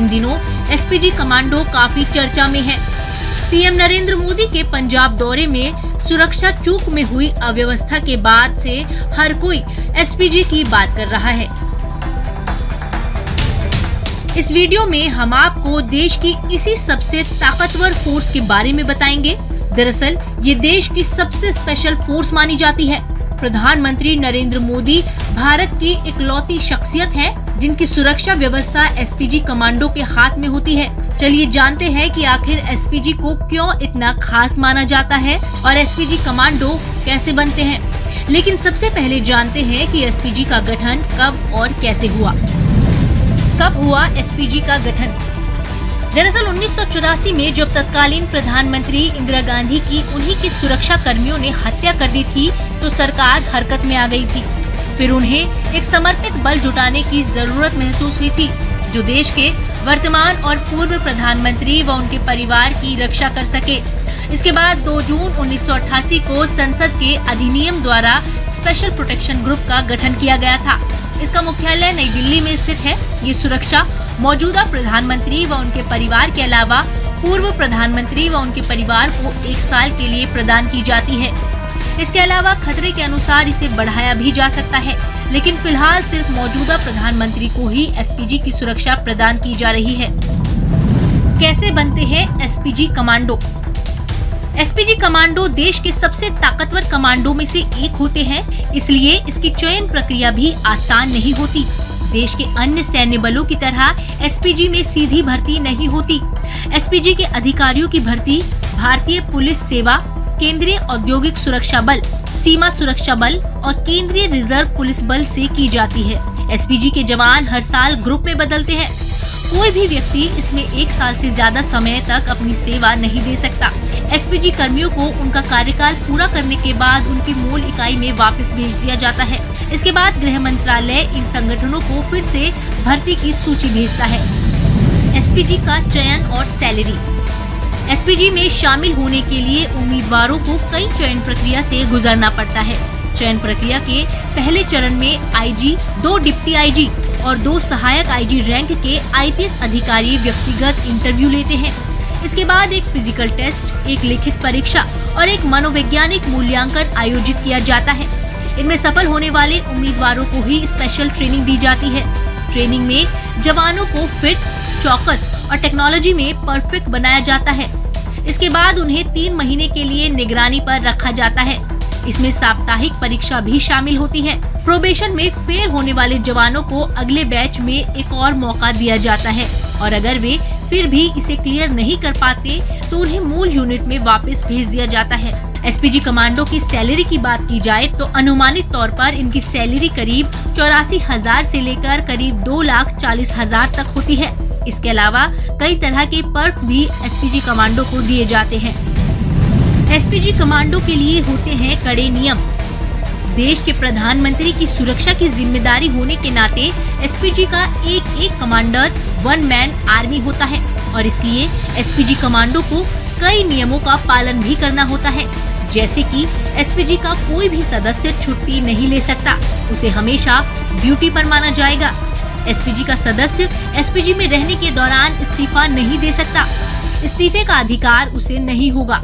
इन दिनों SPG commando काफी चर्चा में है। पीएम नरेंद्र मोदी के पंजाब दौरे में सुरक्षा चूक में हुई अव्यवस्था के बाद से हर कोई एसपीजी की बात कर रहा है। इस वीडियो में हम आपको देश की इसी सबसे ताकतवर फोर्स के बारे में बताएंगे। दरअसल ये देश की सबसे स्पेशल फोर्स मानी जाती है। प्रधानमंत्री नरेंद्र मोदी भारत की इकलौती शख्सियत है जिनकी सुरक्षा व्यवस्था एसपीजी कमांडो के हाथ में होती है। चलिए जानते हैं कि आखिर एसपीजी को क्यों इतना खास माना जाता है और एसपीजी कमांडो कैसे बनते हैं। लेकिन सबसे पहले जानते हैं कि एसपीजी का गठन कब और कैसे हुआ। कब हुआ एसपीजी का गठन? दरअसल 1984 में जब तत्कालीन प्रधानमंत्री इंदिरा गांधी की उन्हीं के सुरक्षा कर्मियों ने हत्या कर दी थी तो सरकार हरकत में आ गई थी। फिर उन्हें एक समर्पित बल जुटाने की जरूरत महसूस हुई थी जो देश के वर्तमान और पूर्व प्रधानमंत्री व उनके परिवार की रक्षा कर सके। इसके बाद 2 जून 1988 को संसद के अधिनियम द्वारा स्पेशल प्रोटेक्शन ग्रुप का गठन किया गया था। इसका मुख्यालय नई दिल्ली में स्थित है। ये सुरक्षा मौजूदा प्रधानमंत्री व उनके परिवार के अलावा पूर्व प्रधानमंत्री व उनके परिवार को 1 साल के लिए प्रदान की जाती है। इसके अलावा खतरे के अनुसार इसे बढ़ाया भी जा सकता है, लेकिन फिलहाल सिर्फ मौजूदा प्रधानमंत्री को ही एसपीजी की सुरक्षा प्रदान की जा रही है। कैसे बनते हैं एसपीजी कमांडो? एसपीजी कमांडो देश के सबसे ताकतवर कमांडो में से एक होते हैं, इसलिए इसकी चयन प्रक्रिया भी आसान नहीं होती। देश के अन्य सैन्य बलों की तरह एसपीजी में सीधी भर्ती नहीं होती। एसपीजी के अधिकारियों की भर्ती भारतीय पुलिस सेवा, केंद्रीय औद्योगिक सुरक्षा बल, सीमा सुरक्षा बल और केंद्रीय रिजर्व पुलिस बल से की जाती है। एसपीजी के जवान हर साल ग्रुप में बदलते हैं। कोई भी व्यक्ति इसमें 1 साल से ज्यादा समय तक अपनी सेवा नहीं दे सकता। एसपीजी कर्मियों को उनका कार्यकाल पूरा करने के बाद उनकी मूल इकाई में वापस भेज दिया जाता है। इसके बाद गृह मंत्रालय इन संगठनों को फिर से भर्ती की सूची भेजता है। एसपीजी का चयन और सैलरी। एसपीजी में शामिल होने के लिए उम्मीदवारों को कई चयन प्रक्रिया से गुजरना पड़ता है। चयन प्रक्रिया के पहले चरण में आईजी, 2 डिप्टी आईजी और 2 सहायक आईजी रैंक के आईपीएस अधिकारी व्यक्तिगत इंटरव्यू लेते हैं। इसके बाद एक फिजिकल टेस्ट, एक लिखित परीक्षा और एक मनोवैज्ञानिक मूल्यांकन आयोजित किया जाता है। इनमें सफल होने वाले उम्मीदवारों को ही स्पेशल ट्रेनिंग दी जाती है। ट्रेनिंग में जवानों को फिट, चौकस और टेक्नोलॉजी में परफेक्ट बनाया जाता है। इसके बाद उन्हें 3 महीने के लिए निगरानी पर रखा जाता है। इसमें साप्ताहिक परीक्षा भी शामिल होती है। प्रोबेशन में फेल होने वाले जवानों को अगले बैच में एक और मौका दिया जाता है और अगर वे फिर भी इसे क्लियर नहीं कर पाते तो उन्हें मूल यूनिट में वापस भेज दिया जाता है। एसपीजी कमांडो की सैलरी की बात की जाए तो अनुमानित तौर पर इनकी सैलरी करीब 84,000 से लेकर करीब 2,40,000 तक होती है। इसके अलावा कई तरह के पर्क्स भी एसपीजी कमांडो को दिए जाते हैं। एसपीजी कमांडो के लिए होते हैं कड़े नियम। देश के प्रधानमंत्री की सुरक्षा की जिम्मेदारी होने के नाते एसपीजी का एक कमांडर 1 मैन आर्मी होता है और इसलिए एसपीजी कमांडो को कई नियमों का पालन भी करना होता है। जैसे कि एसपीजी का कोई भी सदस्य छुट्टी नहीं ले सकता, उसे हमेशा ड्यूटी पर माना जाएगा। एसपीजी का सदस्य एसपीजी में रहने के दौरान इस्तीफा नहीं दे सकता, इस्तीफे का अधिकार उसे नहीं होगा।